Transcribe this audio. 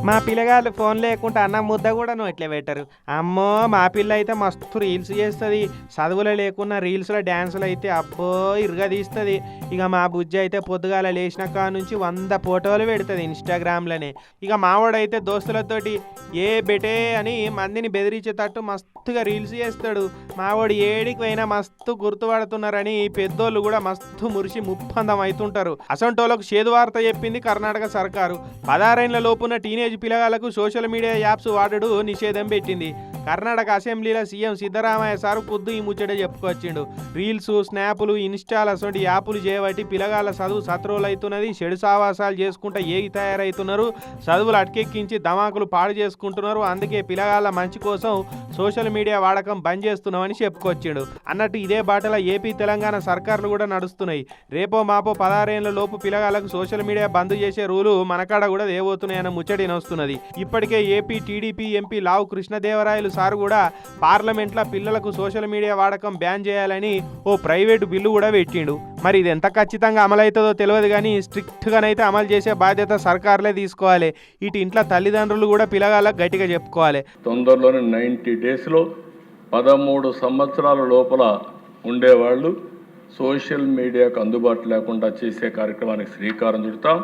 మా పిల్లగాళ్ళు ఫోన్ లేకుంటే అన్నం ముద్ద కూడా ఎట్లా పెట్టరు. అమ్మో మా పిల్ల అయితే మస్తు రీల్స్ చేస్తుంది. చదువులో లేకున్నా రీల్స్లో డ్యాన్సులు అయితే అబ్బో ఇరుగా తీస్తుంది. ఇక మా బుజ్జి అయితే పొద్దుగాల లేచిన కాడ నుంచి 100 ఫోటోలు పెడుతుంది ఇన్స్టాగ్రామ్లోనే. ఇక మావాడైతే దోస్తులతోటి ఏ బెటే అని మందిని బెదిరించేటట్టు మస్తుగా రీల్స్ చేస్తాడు. మావాడు ఏడికి పోయినా మస్తు గుర్తుపడుతున్నారని పెద్దోళ్ళు కూడా మస్తు మురిసి ముప్పందం అవుతుంటారు. అసంటోళ్ళకు చేదు వార్త చెప్పింది కర్ణాటక సర్కారు. 16 లోపున్న టీనేజ్ పిల్లగాళ్లకు సోషల్ మీడియా యాప్స్ వాడడు నిషేధం పెట్టింది. కర్ణాటక అసెంబ్లీలో సీఎం సిద్ధరామయ్య సారు పొద్దు ఈ ముచ్చటే చెప్పుకొచ్చిండు. రీల్స్, స్నాపులు, ఇన్స్టాల్ అసలు యాప్లు చేయబట్టి పిల్లగాళ్ళ చదువు సత్రోలు అవుతున్నది. చెడు సావాసాలు చేసుకుంటా ఏగి తయారవుతున్నారు. చదువులు అటకెక్కించి ధమాకులు పాడు చేసుకుంటున్నారు. అందుకే పిల్లగాళ్ళ మంచి కోసం సోషల్ మీడియా వాడకం బంద్ చేస్తున్నామని చెప్పుకొచ్చిండు. అన్నట్టు ఇదే బాటలో ఏపీ, తెలంగాణ సర్కార్లు కూడా నడుస్తున్నాయి. రేపో మాపో 16 లోపు పిల్లగాళ్ళకు సోషల్ మీడియా బంద్ చేసే రూలు మనకాడ కూడా దేవోతున్నాయన్న ముచ్చటి నొస్తున్నది. ఇప్పటికే ఏపీ టీడీపీ ఎంపీ లావు కృష్ణదేవరాయలు సార్ కూడా పార్లమెంట్లో పిల్లలకు సోషల్ మీడియా వాడకం బ్యాన్ చేయాలని ఓ ప్రైవేటు బిల్లు కూడా పెట్టిండు. మరి ఇది ఎంత ఖచ్చితంగా అమలవుతుందో తెలియదు కానీ స్ట్రిక్ట్గానైతే అమలు చేసే బాధ్యత సర్కార్లే తీసుకోవాలి. ఇటు ఇంట్లో తల్లిదండ్రులు కూడా పిల్లగాళ్ళకి గట్టిగా చెప్పుకోవాలి. తొందరలోనే 90 డేస్లో 13 సంవత్సరాల లోపల ఉండేవాళ్ళు సోషల్ మీడియాకు అందుబాటు లేకుండా చేసే కార్యక్రమానికి శ్రీకారం చుడతాం.